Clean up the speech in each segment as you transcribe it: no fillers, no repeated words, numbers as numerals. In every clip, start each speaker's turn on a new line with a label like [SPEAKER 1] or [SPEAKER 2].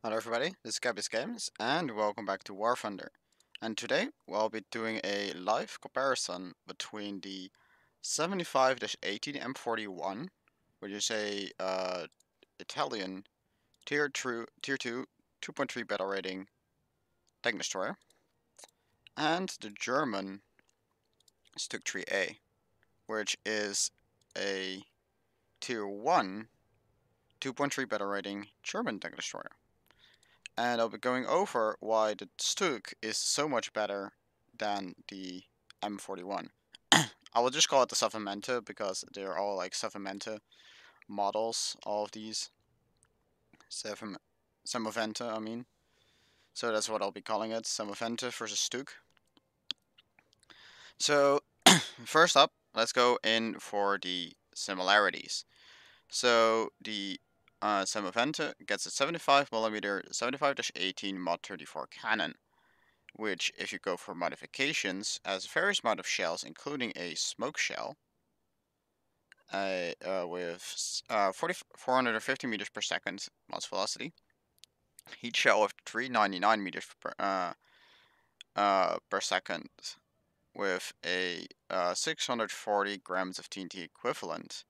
[SPEAKER 1] Hello everybody, this is Gabby's Games, and welcome back to War Thunder. And today we'll be doing a live comparison between the 75-18 M41, which is a Italian tier 2 2.3 battle rating tank destroyer, and the German Stug 3A, which is a tier 1 2.3 battle rating German tank destroyer. And I'll be going over why the Stug is so much better than the M41. I will just call it the Semovente because they're all like Semovente models, all of these. Semovente, I mean. So that's what I'll be calling it, Semovente versus Stug. So, first up, let's go in for the similarities. So, the Semovente gets a 75mm 75-18 Mod 34 cannon, which, if you go for modifications, has various amount of shells, including a smoke shell with 450 meters per second mass velocity, heat shell of 399 meters per second, with a 640 grams of TNT equivalent,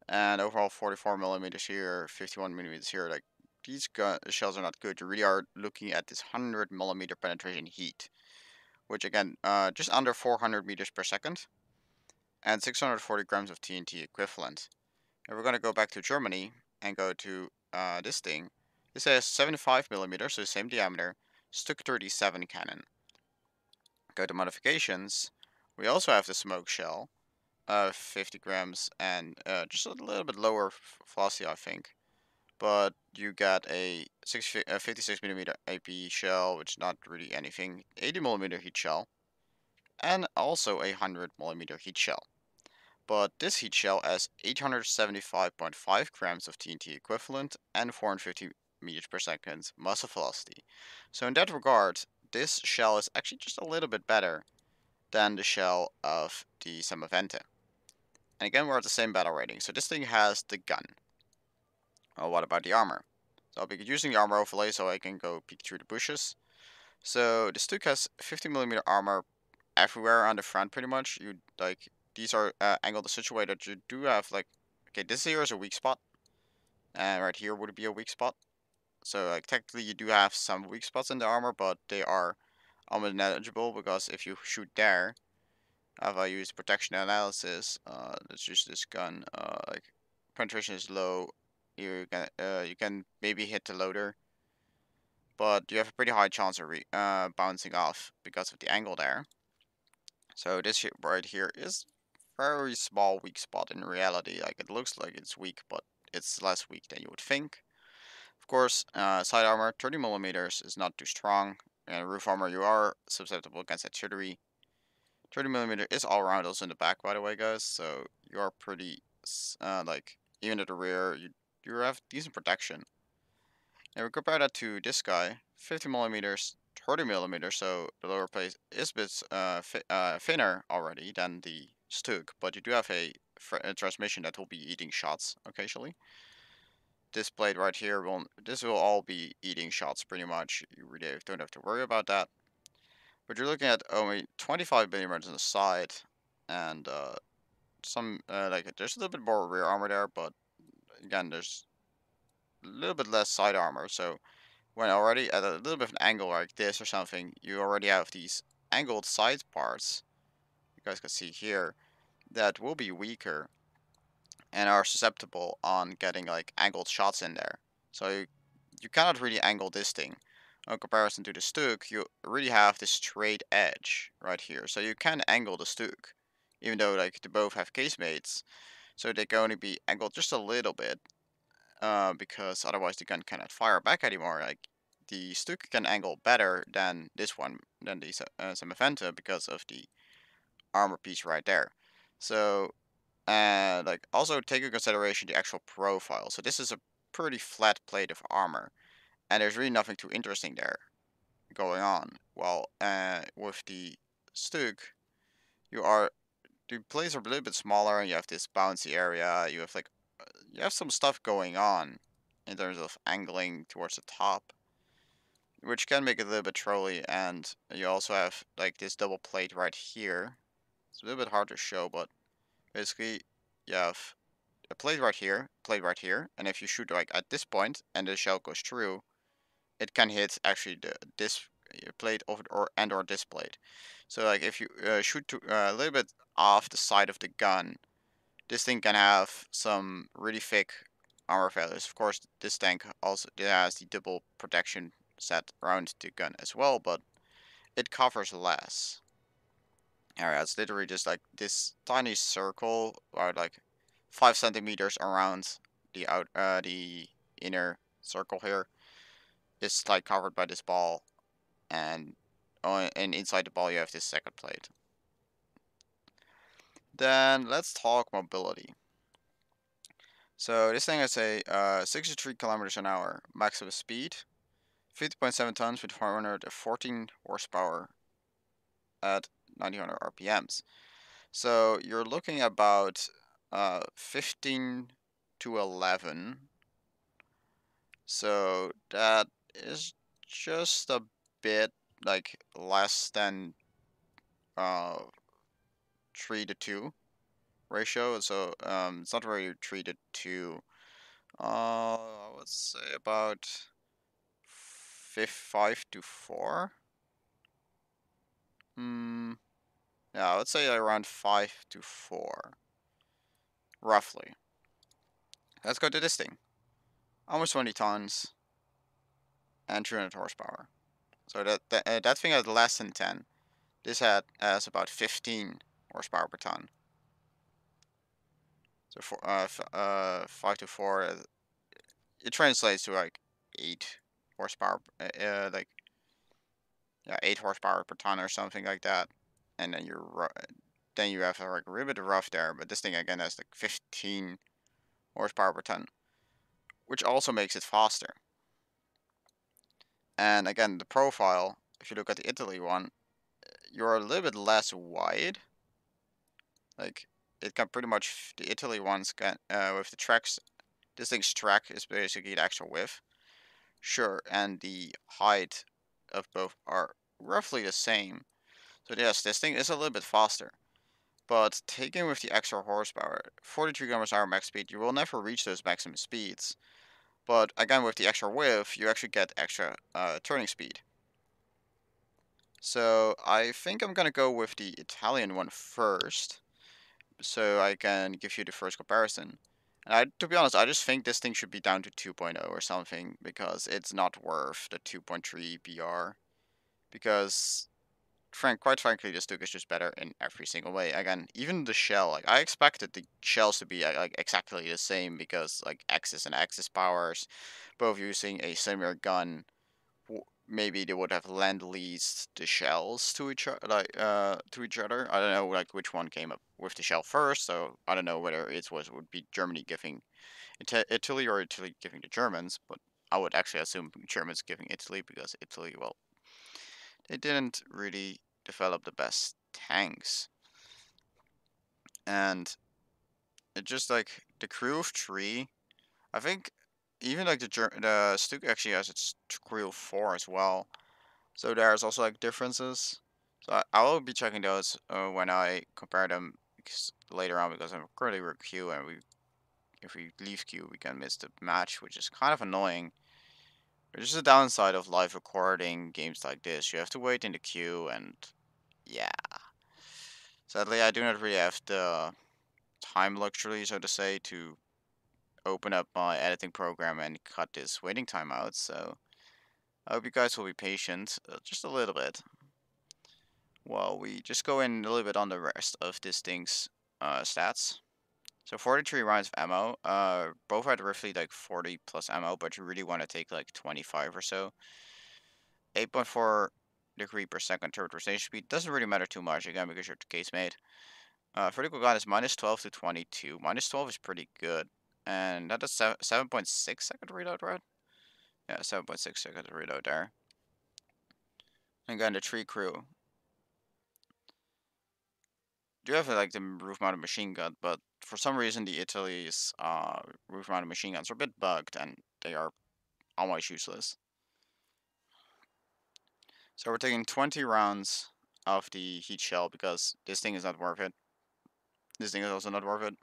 [SPEAKER 1] and overall 44 millimeters here, 51 millimeters here. Like these shells are not good. You really are looking at this 100 millimeter penetration heat, which again, just under 400 meters per second, and 640 grams of TNT equivalent. And we're going to go back to Germany and go to this thing. This has 75 millimeters, so the same diameter, Stug 37 cannon. Go to modifications. We also have the smoke shell, 50 grams, and just a little bit lower velocity, I think. But you got a 56 millimeter AP shell, which is not really anything, 80 millimeter heat shell, and also a 100 millimeter heat shell. But this heat shell has 875.5 grams of TNT equivalent and 450 meters per second muzzle velocity. So in that regard, this shell is actually just a little bit better than the shell of the Semovente. And again, we're at the same battle rating. So this thing has the gun. Well, what about the armor? So I'll be using the armor overlay so I can go peek through the bushes. So the Stug has 50mm armor everywhere on the front, pretty much. You like these are angled in such a way that you do have like, okay, this here is a weak spot, and right here would be a weak spot. So like technically you do have some weak spots in the armor, but they are almost negligible because if you shoot there, if I use protection analysis, let's use this gun. Like penetration is low. You can maybe hit the loader, but you have a pretty high chance of bouncing off because of the angle there. So this right here is very small weak spot in reality. Like it looks like it's weak, but it's less weak than you would think. Of course, side armor 30 millimeters is not too strong, and roof armor you are susceptible against artillery. 30 millimeter is all around, also in the back, by the way, guys. So you are pretty like even at the rear, you have decent protection. And we compare that to this guy, 50 millimeters, 30 millimeters, so the lower plate is a bit thinner already than the Stug, but you do have a transmission that will be eating shots occasionally. This plate right here this will all be eating shots pretty much. You really don't have to worry about that. But you're looking at only 25 millimeters on the side, and some like there's a little bit more rear armor there, but again there's a little bit less side armor, so when already at a little bit of an angle like this or something, you already have these angled side parts, you guys can see here, that will be weaker and are susceptible on getting like angled shots in there. So you cannot really angle this thing. In comparison to the Stug, you really have this straight edge right here. So you can angle the Stug, even though like they both have casemates. So they can only be angled just a little bit, because otherwise the gun cannot fire back anymore. Like the Stug can angle better than this one, than the Semovente, because of the armor piece right there. So, like also take into consideration the actual profile. So this is a pretty flat plate of armor, and there's really nothing too interesting there going on. While with the Stug, you are the plates are a little bit smaller, and you have this bouncy area. You have like you have some stuff going on in terms of angling towards the top, which can make it a little bit trolly. And you also have like this double plate right here. It's a little bit hard to show, but basically you have a plate right here, and if you shoot like at this point and the shell goes through, it can hit actually this plate or this plate. So like if you shoot a little bit off the side of the gun, this thing can have some really thick armor failures. Of course, this tank also has the double protection set around the gun as well, but it covers less. Alright, it's literally just like this tiny circle, or like 5 centimeters around the inner circle here. It's like covered by this ball, and and inside the ball you have this second plate. Then let's talk mobility. So this thing has a 63 kilometers an hour maximum speed, 50.7 tons with 414 horsepower at 1900 RPMs. So you're looking about 15 to 11. So that is just a bit like less than uh 3 to 2 ratio. So it's not really 3 to 2. I would say about 5 to 4. Hmm. Yeah, I would say around 5 to 4, roughly. Let's go to this thing. Almost 20 tons and 300 horsepower. So that thing had less than 10. This has about 15 horsepower per ton. So 5 to 4, it translates to like 8 horsepower, like yeah, 8 horsepower per ton or something like that. And then then you have like a little bit of rough there, but this thing again has like 15 horsepower per ton, which also makes it faster. And again, the profile, if you look at the Italy one, you're a little bit less wide. Like it can pretty much, the Italy ones can with the tracks. This thing's track is basically the actual width. Sure, and the height of both are roughly the same. So yes, this thing is a little bit faster. But taken with the extra horsepower, 43 kilometers per hour max speed, you will never reach those maximum speeds. But again, with the extra width, you actually get extra turning speed. So I think I'm gonna go with the Italian one first, so I can give you the first comparison. And to be honest, I just think this thing should be down to 2.0 or something, because it's not worth the 2.3 BR. Because quite frankly, this Stug is just better in every single way. Again, even the shell, like I expected the shells to be like exactly the same, because like Axis and Axis powers, both using a similar gun. Maybe they would have lend leased the shells to each other, to each other. I don't know like which one came up with the shell first, so I don't know whether would be Germany giving Italy or Italy giving the Germans, but I would actually assume Germans giving Italy, because Italy, well, they didn't really develop the best tanks. And it just like the crew of 3, I think even like the Stug actually has its crew of 4 as well. So there's also like differences. So I will be checking those when I compare them later on, because I'm currently with queue, and if we leave queue we can miss the match, which is kind of annoying. There's just a downside of live recording games like this. You have to wait in the queue, and yeah. Sadly, I do not really have the time luxury, so to say, to open up my editing program and cut this waiting time out. So I hope you guys will be patient, just a little bit. Well, we just go in a little bit on the rest of this thing's stats. So 43 rounds of ammo. Both had roughly like 40 plus ammo, but you really want to take like 25 or so. 8.4 degree per second turret rotation speed doesn't really matter too much, again, because you're casemate. Vertical gun is minus 12 to 22. Minus 12 is pretty good. And that is 7.6 second reload, right? Yeah, 7.6 second reload there. Again, the tree crew. Do have like the roof-mounted machine gun, but for some reason the Italy's roof-mounted machine guns are a bit bugged, and they are almost useless. So we're taking 20 rounds of the heat shell because this thing is not worth it. This thing is also not worth it.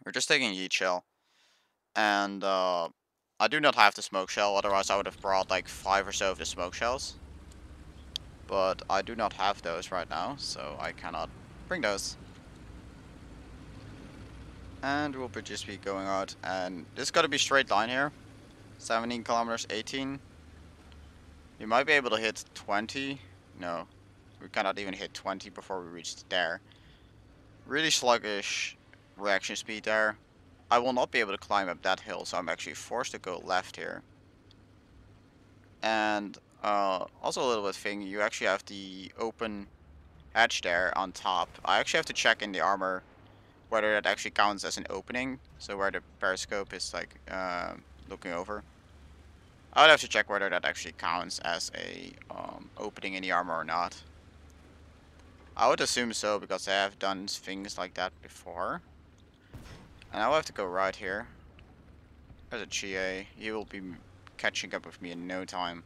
[SPEAKER 1] We're just taking heat shell. And I do not have the smoke shell, otherwise I would have brought like 5 or so of the smoke shells. But I do not have those right now, so I cannot bring those. And we'll just be going out, and this got to be straight line here. 17 kilometers, 18. We might be able to hit 20. No, we cannot even hit 20 before we reach there. Really sluggish reaction speed there. I will not be able to climb up that hill, so I'm actually forced to go left here. And also a little bit thing, you actually have the open edge there on top. I actually have to check in the armor whether that actually counts as an opening, so where the periscope is like looking over. I would have to check whether that actually counts as a opening in the armor or not. I would assume so because I have done things like that before. And I will have to go right here. There's a GA. He will be catching up with me in no time.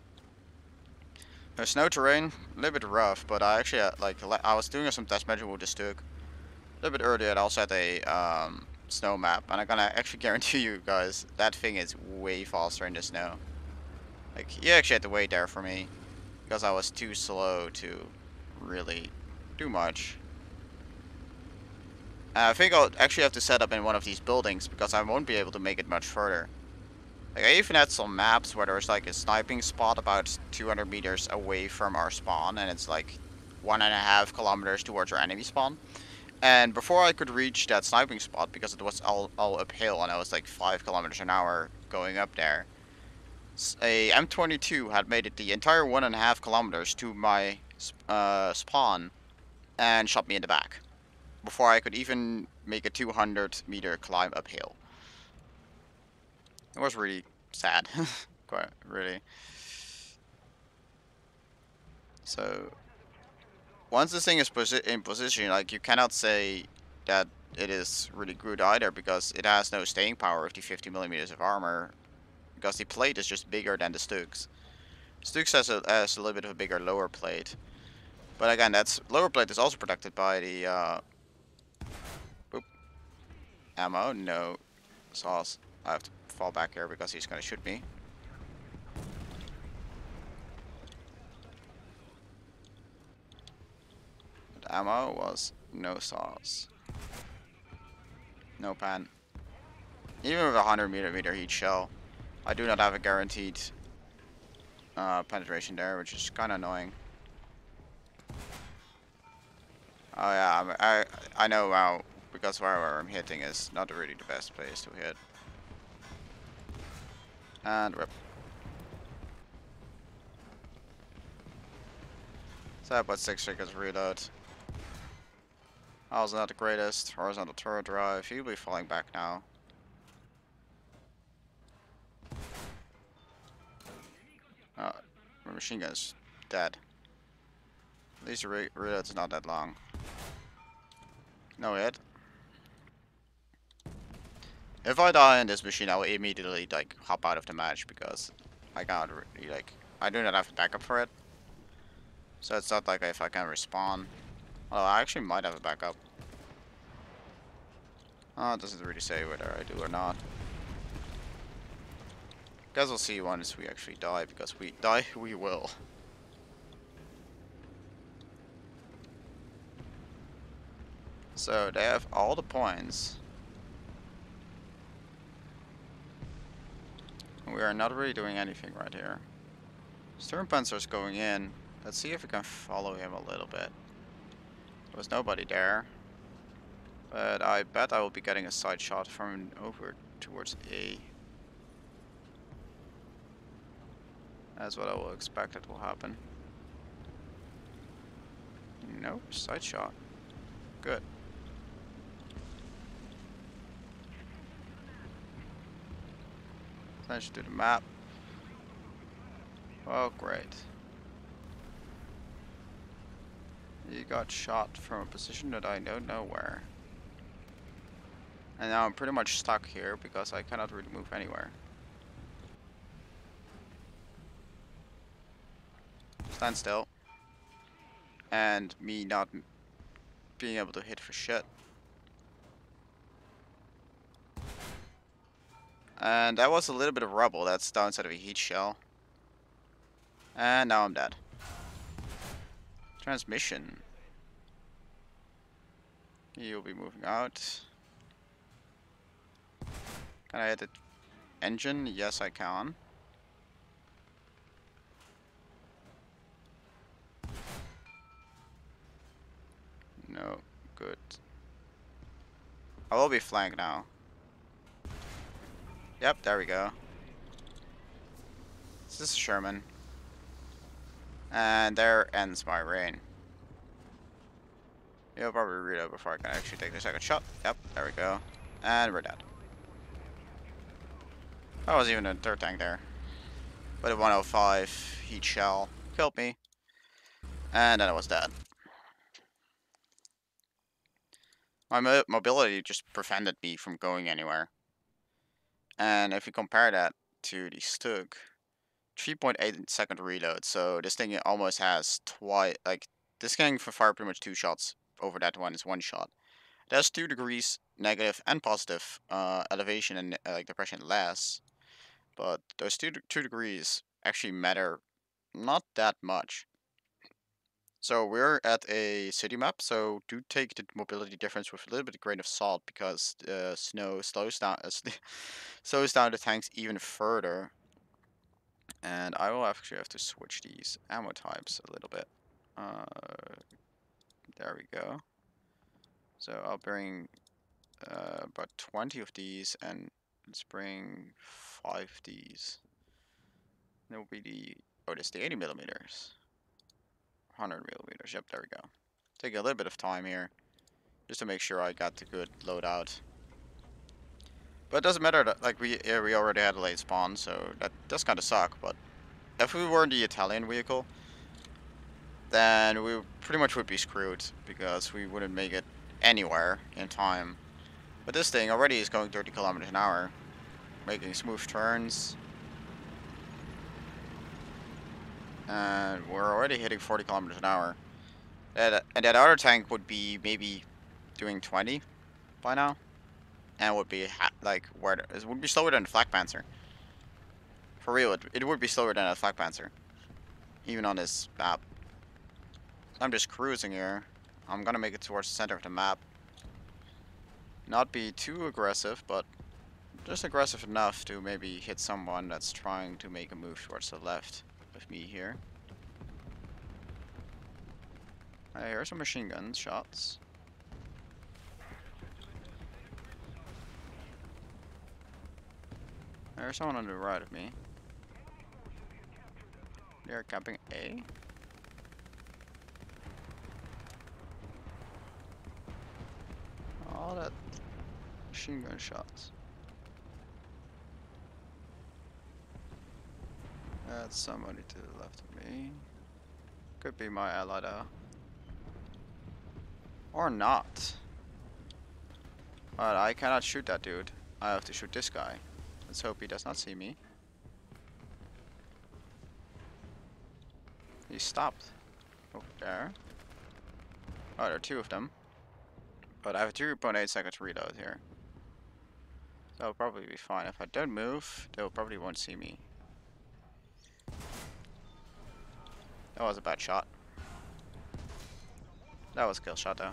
[SPEAKER 1] There's snow terrain, a little bit rough, but I actually I was doing some test measure with the Stug. A little bit earlier, I also had a snow map, and I'm gonna actually guarantee you guys that thing is way faster in the snow. Like, he actually had to wait there for me because I was too slow to really do much. And I think I'll actually have to set up in one of these buildings because I won't be able to make it much further. Like, I even had some maps where there's like a sniping spot about 200 meters away from our spawn, and it's like 1.5 kilometers towards our enemy spawn. And before I could reach that sniping spot, because it was all uphill and I was like 5 kilometers an hour going up there, a M22 had made it the entire 1.5 kilometers to my spawn and shot me in the back before I could even make a 200-meter climb uphill. It was really sad. Quite really. So once this thing is in position, like, you cannot say that it is really good either because it has no staying power of the 50 millimeters of armor because the plate is just bigger than the Stug's. Stug's has a little bit of a bigger lower plate, but again, that's lower plate is also protected by the ammo. No sauce. I have to fall back here because he's gonna shoot me. But ammo was no sauce. No pan. Even with a 100 meter heat shell, I do not have a guaranteed penetration there, which is kind of annoying. Oh yeah, I know now because where I'm hitting is not really the best place to hit. And rip. So I put 6 seconds reload. I was not the greatest. Horizontal turret drive. He'll be falling back now. My machine gun is dead. At least the reload's not that long. No hit. If I die in this machine, I will immediately like hop out of the match because I can't really, like, I do not have a backup for it. So it's not like if I can respawn. Although I actually might have a backup. Oh, it doesn't really say whether I do or not. Guess we'll see once we actually die, because we die, we will. So they have all the points. We are not really doing anything right here. Sturmpanzer's going in. Let's see if we can follow him a little bit. There was nobody there. But I bet I will be getting a side shot from over towards A. That's what I will expect that will happen. Nope, side shot. Good. Attention to the map. Oh, great. You got shot from a position that I don't know where. And now I'm pretty much stuck here because I cannot really move anywhere. stand still, and me not being able to hit for shit. And that was a little bit of rubble. That's downside of a heat shell. And now I'm dead. Transmission. You'll be moving out. Can I hit the engine? Yes, I can. No, good. I will be flanked now. Yep, there we go. This is Sherman. And there ends my reign. You'll probably reload before I can actually take the second shot. Yep, there we go. And we're dead. That was even a third tank there. But a 105 heat shell killed me. And then I was dead. My mobility just prevented me from going anywhere. And if you compare that to the Stug, 3.8 second reload. So this thing almost has twice, like, this thing can fire pretty much 2 shots over that one is 1 shot. It has 2 degrees negative and positive elevation and like depression less. But those 2 degrees actually matter not that much. So we're at a city map, so do take the mobility difference with a little bit of grain of salt because the snow slows down slows down the tanks even further. And I will actually have to switch these ammo types a little bit. There we go. So I'll bring about 20 of these, and let's bring 5 of these. That will be the, oh, this is the 80 millimeters. 100 millimeters, yep, there we go. Take a little bit of time here, just to make sure I got the good loadout. But it doesn't matter, that, like, we already had a late spawn, so that does kind of suck, but if we were in the Italian vehicle, then we pretty much would be screwed, because we wouldn't make it anywhere in time. But this thing already is going 30 kilometers an hour, making smooth turns. And we're already hitting 40 kilometers an hour. And that other tank would be maybe doing 20 by now. And would be like where it would be slower than the Flak Panzer. For real, it would be slower than a Flak Panzer. Even on this map. I'm just cruising here. I'm gonna make it towards the center of the map. Not be too aggressive, but just aggressive enough to maybe hit someone that's trying to make a move towards the left with me here. I hear some machine gun shots. There's someone on the right of me. They're camping A. All that machine gun shots. That's somebody to the left of me. Could be my ally though. Or not. But I cannot shoot that dude. I have to shoot this guy. Let's hope he does not see me. He stopped. Over there. Oh, there are 2 of them. But I have a 2.8 seconds reload here. So I'll probably be fine. If I don't move, they probably won't see me. That was a bad shot. That was a kill shot though.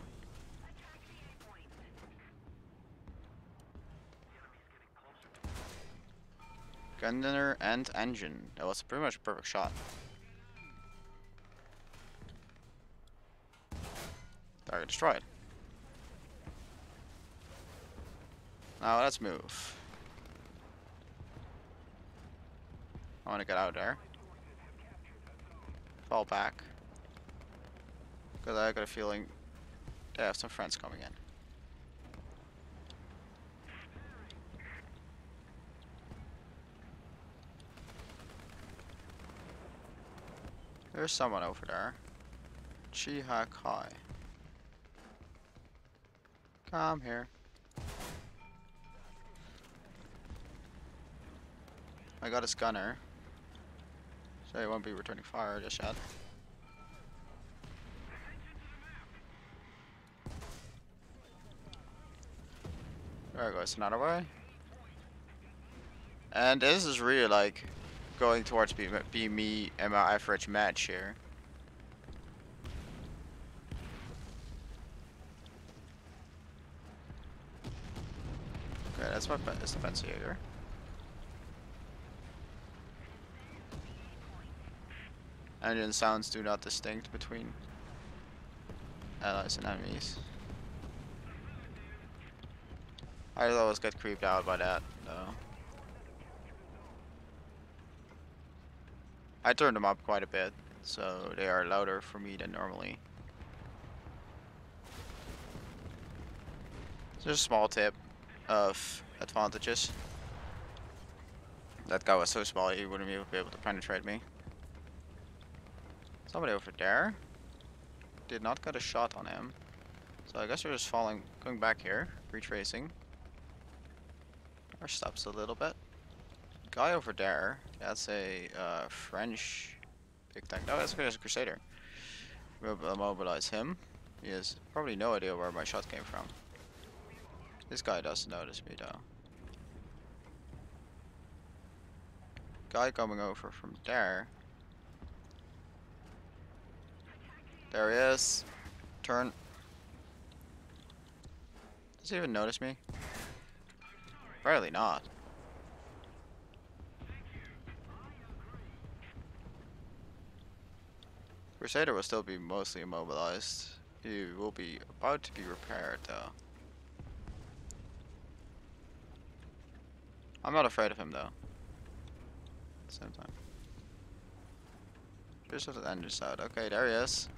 [SPEAKER 1] Gunner and engine. That was pretty much a perfect shot. Target destroyed. Now let's move. I want to get out there. Fall back. Because I got a feeling they have some friends coming in. There's someone over there. Chihak High. Come here. I got his gunner. So he won't be returning fire just yet. There goes another way. And this is really like going towards be me and my average match here. Okay, that's the fence here. Engine sounds do not distinct between allies and enemies. I always get creeped out by that, though. I turned them up quite a bit, so they are louder for me than normally. Just a small tip of advantages. That guy was so small he wouldn't even be able to penetrate me. Somebody over there. Did not get a shot on him. So I guess we're just going back here, retracing. Our steps a little bit. Guy over there, that's a French big tank. No, that's a Crusader. We'll mobilize him. He has probably no idea where my shot came from. This guy doesn't notice me though. Guy coming over from there. There he is. Turn. Does he even notice me? Apparently not. Crusader will still be mostly immobilized. He will be about to be repaired though. I'm not afraid of him though. At the same time. Just have the engine out. Okay, there he is.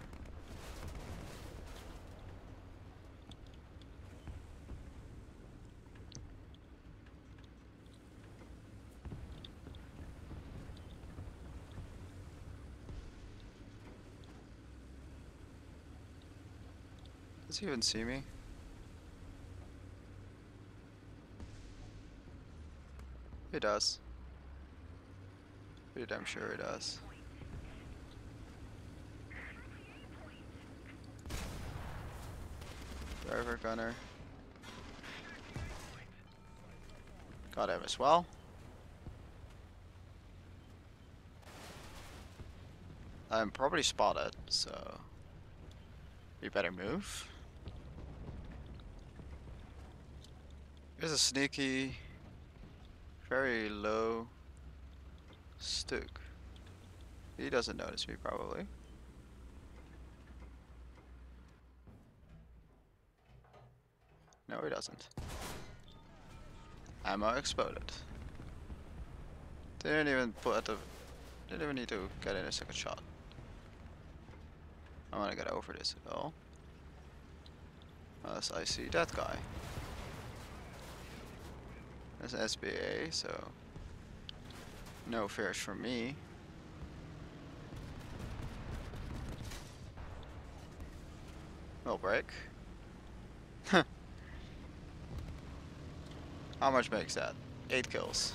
[SPEAKER 1] Does he even see me? He does. Pretty damn sure he does. Driver gunner. Got him as well. I'm probably spotted, so we better move. There's a sneaky, very low Stug. He doesn't notice me probably. No, he doesn't. Ammo exploded. Didn't even need to get in a second shot. I want to get over this at all. Unless I see that guy. There's an SBA, so no fears from me. Will break. How much makes that? 8 kills.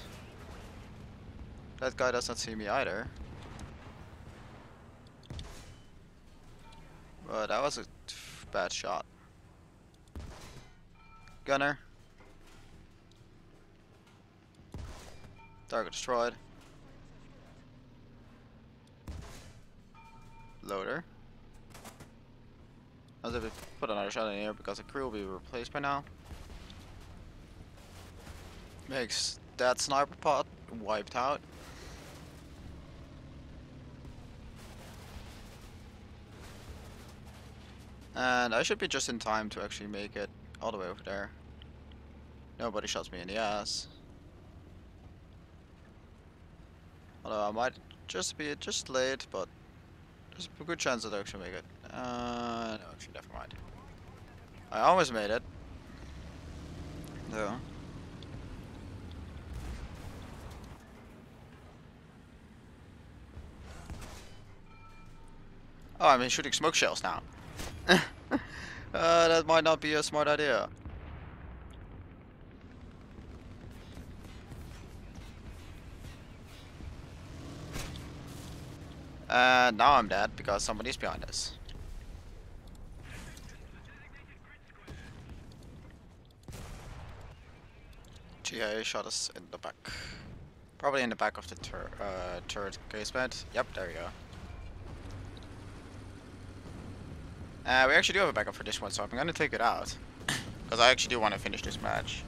[SPEAKER 1] That guy does not see me either. But that was a bad shot. Gunner. Target destroyed. Loader. I was able to put another shot in here because the crew will be replaced by now. Makes that sniper pod wiped out. And I should be just in time to actually make it all the way over there. Nobody shots me in the ass. Although I might just be just late, but there's a good chance that I actually make it. No, actually, never mind. I almost made it. No. Oh, I'm shooting smoke shells now. That might not be a smart idea. And now I'm dead because somebody's behind us. GA shot us in the back. Probably in the back of the turret casement. Yep, there you go. We actually do have a backup for this one, so I'm gonna take it out. Because I actually do want to finish this match.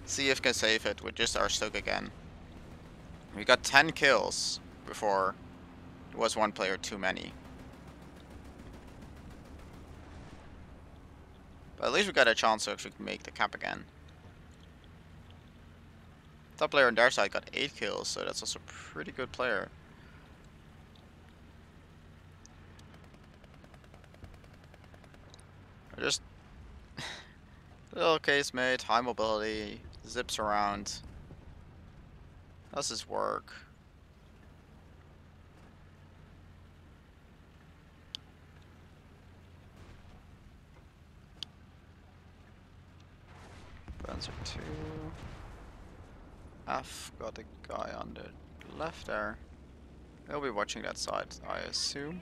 [SPEAKER 1] See if we can save it with just our Stug again. We got 10 kills before it was one player too many. But at least we got a chance to actually make the cap again. Top player on their side got 8 kills, so that's also a pretty good player. Just little casemate, high mobility, zips around. Does his work. Panzer 2. F got a guy on the left there. He'll be watching that side, I assume.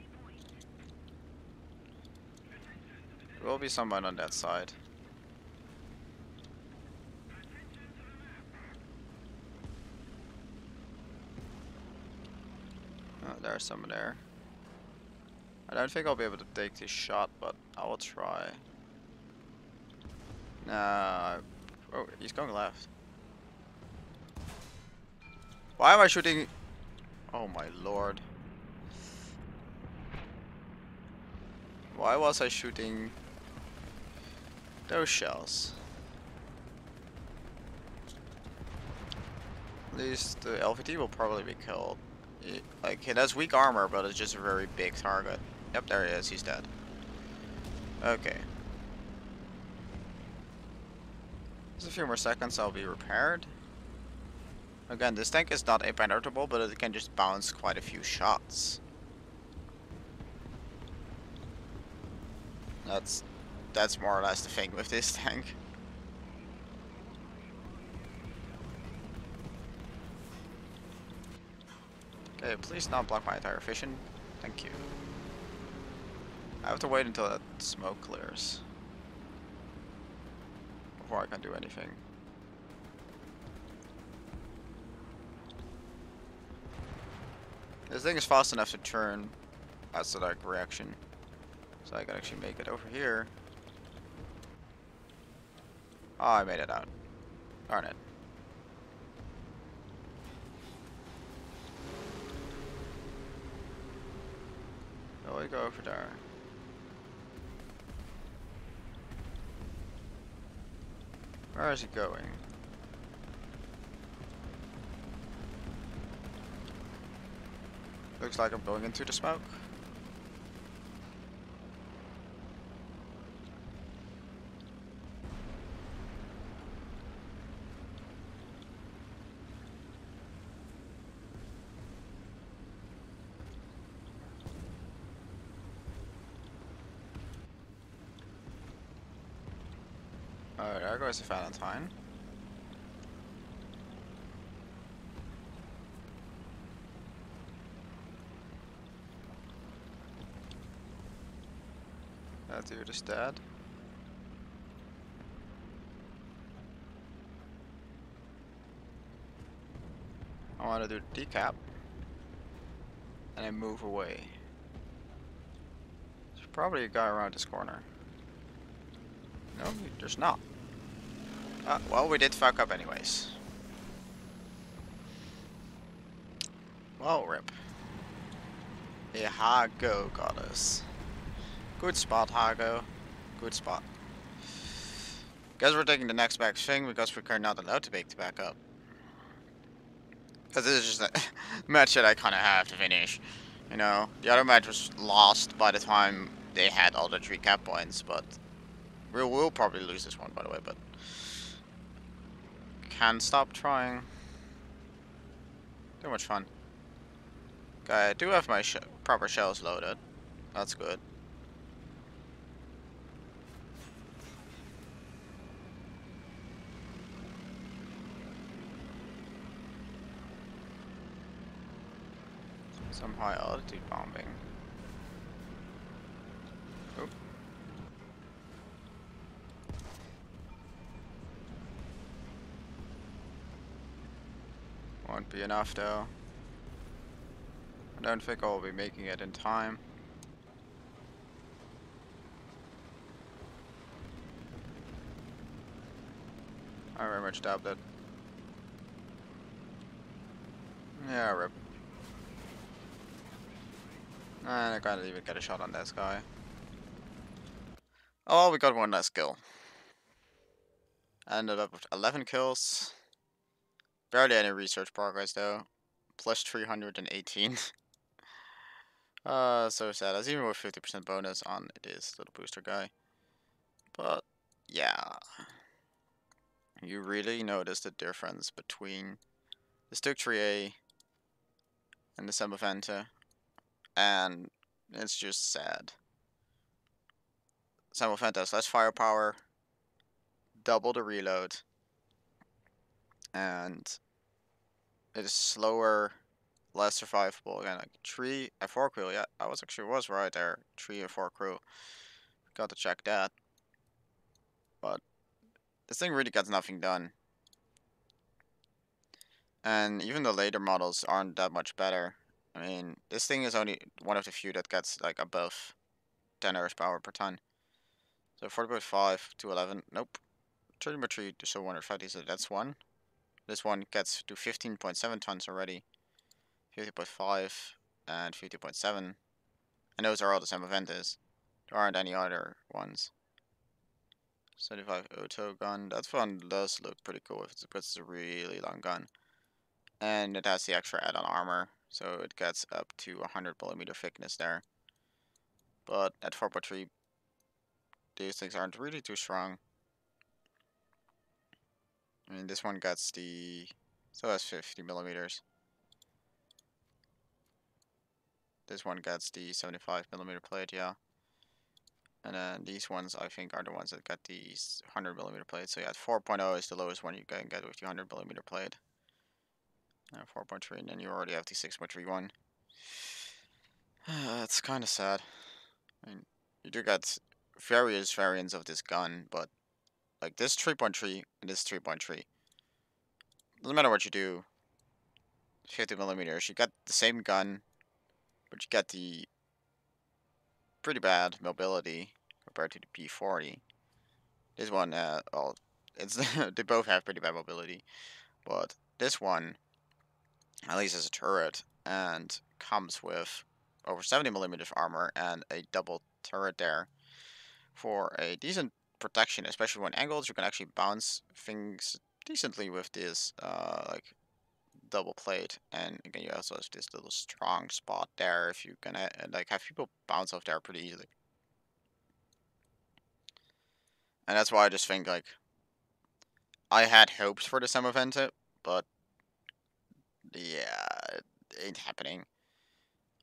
[SPEAKER 1] There will be someone on that side. Oh, there's someone there. I don't think I'll be able to take this shot, but I will try. Nah. Oh, he's going left. Why am I shooting? Oh my lord. Why was I shooting those shells? At least the LVT will probably be killed. Like, it has weak armor, but it's just a very big target. Yep, there he is. He's dead. Okay. Just a few more seconds, I'll be repaired. Again, this tank is not impenetrable, but it can just bounce quite a few shots. That's more or less the thing with this tank. Okay, please not block my entire vision. Thank you. I have to wait until that smoke clears before I can do anything. This thing is fast enough to turn. That's the dark reaction. So I can actually make it over here. Oh, I made it out. Darn it. So we go over there. Where is he going? Looks like I'm going into the smoke. Alright, there goes the Valentine. That dude is dead. I want to do the decap. And then move away. There's probably a guy around this corner. No, there's not. Well, we did fuck up anyways. Well, rip. Yeah, Hago got us. Good spot, Hago. Good spot. Guess we're taking the next back thing because we're not allowed to make the backup. Because this is just a match that I kind of have to finish. You know, the other match was lost by the time they had all the 3 cap points, but we'll probably lose this one, by the way, but can't stop trying. Too much fun. Okay, I do have my proper shells loaded. That's good. Some high altitude bombing. Oop. be enough though. I don't think I'll be making it in time. I very much doubt that. Yeah, rip. And I can't even get a shot on this guy. Oh, well, we got one less kill. Ended up with 11 kills. Barely any research progress though. Plus 318. So sad. That's even with 50% bonus on this little booster guy. But, yeah. You really notice the difference between the Stug 3A and the Semovente. And it's just sad. Semovente has less firepower, double the reload, and it is slower, less survivable. Again, like 3 and 4 crew. Yeah, I was right there. 3 and 4 crew. Got to check that. But this thing really gets nothing done. And even the later models aren't that much better. I mean, this thing is only one of the few that gets like above 10 horsepower per ton. So 40.5 to 11. Nope. 30.3 to so 150. So that's one. This one gets to 15.7 tons already. 50.5 and 50.7. And those are all the Semoventes. There aren't any other ones. 75 auto gun. That one does look pretty cool if it's a really long gun. And it has the extra add-on armor, so it gets up to 100mm thickness there. But at 4.3, these things aren't really too strong. I mean, this one gets the... So that's 50mm. This one gets the 75mm plate, yeah. And then these ones, I think, are the ones that got these 100mm plates. So yeah, 4.0 is the lowest one you can get with the 100mm plate. 4.3, and then you already have the 6.31. It's kind of sad. I mean, you do get various variants of this gun, but like this 3.3 and this 3.3. Doesn't matter what you do. 50mm, you get the same gun, but you get the pretty bad mobility compared to the P40. This one, well, it's they both have pretty bad mobility, but this one at least has a turret and comes with over 70mm armor and a double turret there for a decent protection, especially when angled. You can actually bounce things decently with this like double plate, and again you also have this little strong spot there if you can like have people bounce off there pretty easily. And that's why I just think like I had hopes for the Semovente, but yeah, it ain't happening.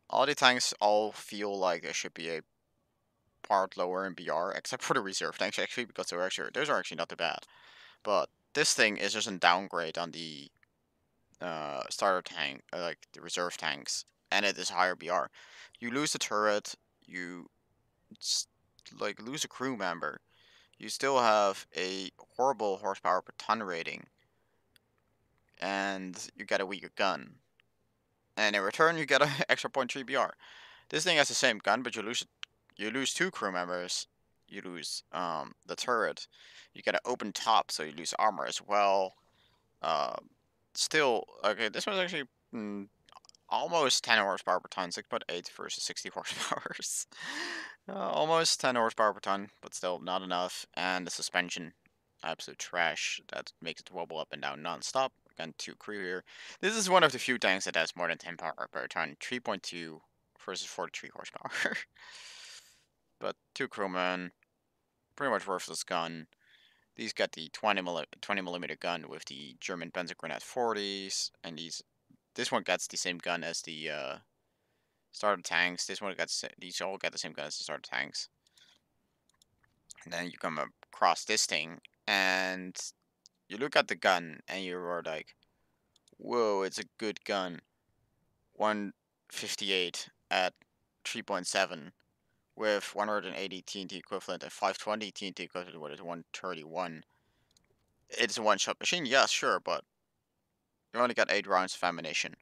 [SPEAKER 1] All the tanks all feel like they should be a part lower in BR, except for the reserve tanks actually, because those are actually not too bad. But this thing is just a downgrade on the starter tank, like the reserve tanks, and it is higher BR. You lose the turret, you like lose a crew member. You still have a horrible horsepower per ton rating, and you get a weaker gun. And in return, you get an extra 0.3 BR. This thing has the same gun, but you lose two crew members. You lose the turret. You get an open top, so you lose armor as well. Uh, Still, okay, this one's actually almost 10 horsepower per ton, 6.8 versus 60 horsepower. Almost 10 horsepower per ton, but still not enough. And the suspension, absolute trash. That makes it wobble up and down non-stop. Again, 2 crew here. This is one of the few tanks that has more than 10 power per ton. 3.2 versus 43 horsepower. But 2 crewmen, pretty much worthless gun. These got the 20mm gun with the German Panzergrenade 40s, and this one gets the same gun as the starter tanks. These all get the same gun as the starter tanks. And then you come across this thing, and you look at the gun, and you're like, whoa, it's a good gun. 158 at 3.7 with 180 TNT equivalent and 520 TNT equivalent with 131. It's a one-shot machine, yes, sure, but you only got 8 rounds of ammunition.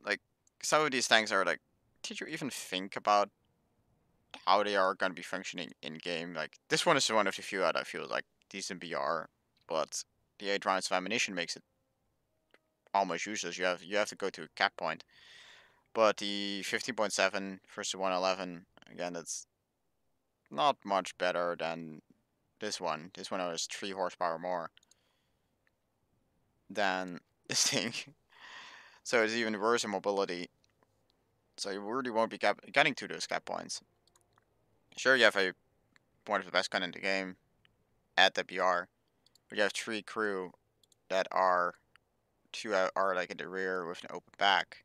[SPEAKER 1] Like, some of these things are like, did you even think about how they are going to be functioning in game? Like, this one is one of the few that I feel like decent BR, but the 8 rounds of ammunition makes it almost useless. You have to go to a cap point. But the 15.7 versus 111, again, that's not much better than this one. This one has 3 horsepower more than this thing. So it's even worse in mobility. So you really won't be getting to those cap points. Sure, you have one of the best gun in the game at the BR, but you have 3 crew that are are like in the rear with an open back.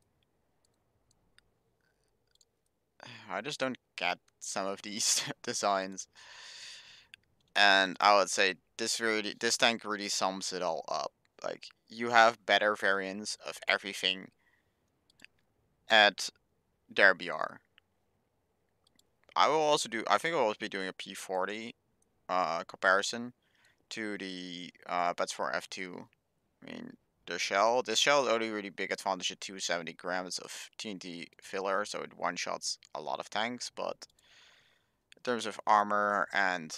[SPEAKER 1] I just don't get some of these designs. And I would say this tank really sums it all up. Like, you have better variants of everything at their BR. I think I'll also be doing a P40 comparison to the Bets for F2. I mean, this shell is only really big advantage at 270 grams of TNT filler, so it one shots a lot of tanks. But in terms of armor and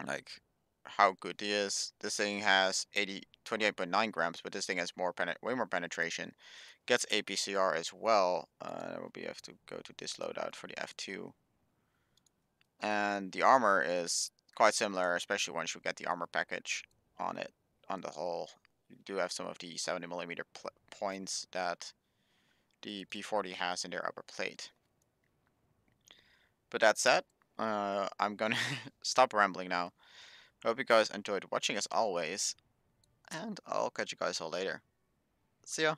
[SPEAKER 1] like how good it is, this thing has 28.9 grams, but this thing has way more penetration. Gets APCR as well. We'll be have to go to this loadout for the F2. And the armor is quite similar, especially once you get the armor package on it. On the whole, you do have some of the 70mm points that the P40 has in their upper plate. But that said, I'm gonna stop rambling now. Hope you guys enjoyed watching as always, and I'll catch you guys all later. See ya!